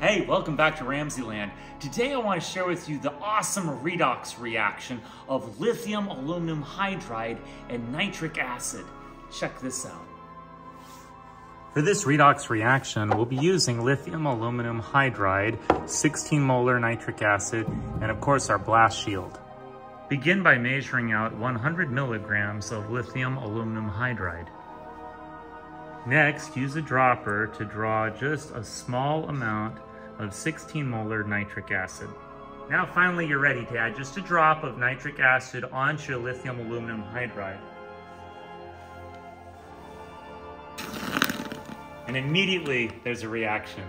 Hey, welcome back to RamZland. Today I want to share with you the awesome redox reaction of lithium aluminum hydride and nitric acid. Check this out. For this redox reaction, we'll be using lithium aluminum hydride, 16 molar nitric acid, and of course our blast shield. Begin by measuring out 100 milligrams of lithium aluminum hydride. Next, use a dropper to draw just a small amount of 16 molar nitric acid. Now finally you're ready to add just a drop of nitric acid onto your lithium aluminum hydride. And immediately there's a reaction.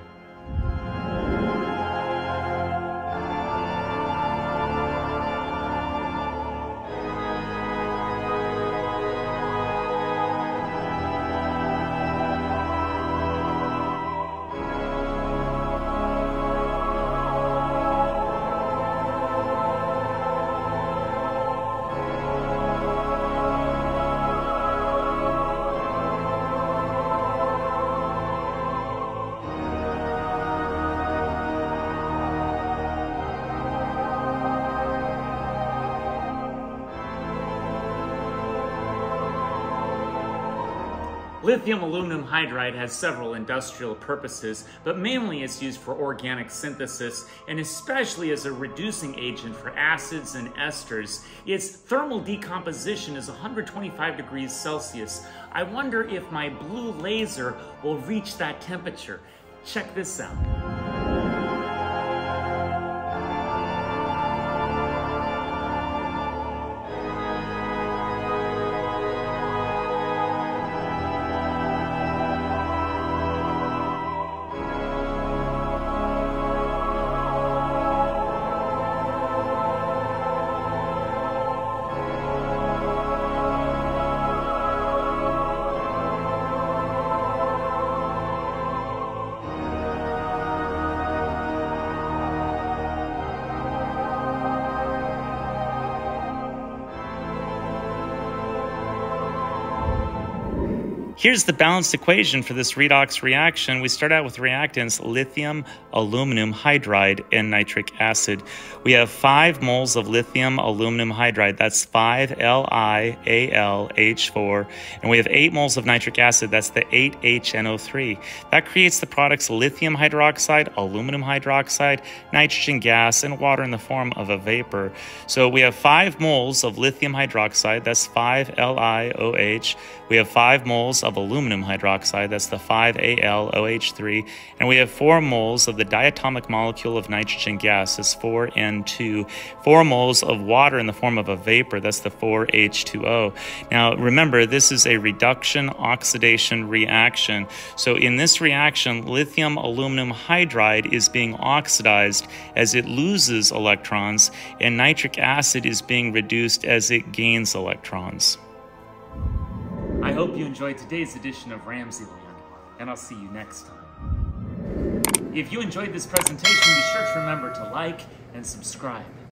Lithium aluminum hydride has several industrial purposes, but mainly it's used for organic synthesis and especially as a reducing agent for acids and esters. Its thermal decomposition is 125 degrees Celsius. I wonder if my blue laser will reach that temperature. Check this out. Here's the balanced equation for this redox reaction. We start out with reactants lithium, aluminum hydride, and nitric acid. We have 5 moles of lithium aluminum hydride, that's 5LiAlH4, and we have 8 moles of nitric acid, that's the 8 HNO3. That creates the products lithium hydroxide, aluminum hydroxide, nitrogen gas, and water in the form of a vapor. So we have 5 moles of lithium hydroxide, that's 5LiOH. We have 5 moles of aluminum hydroxide, that's the 5AlOH3, and we have 4 moles of the diatomic molecule of nitrogen gas, that's 4N2, 4 moles of water in the form of a vapor, that's the 4H2O. Now remember, this is a reduction-oxidation reaction. So in this reaction, lithium aluminum hydride is being oxidized as it loses electrons, and nitric acid is being reduced as it gains electrons. I hope you enjoyed today's edition of RamZland, and I'll see you next time. If you enjoyed this presentation, be sure to remember to like and subscribe.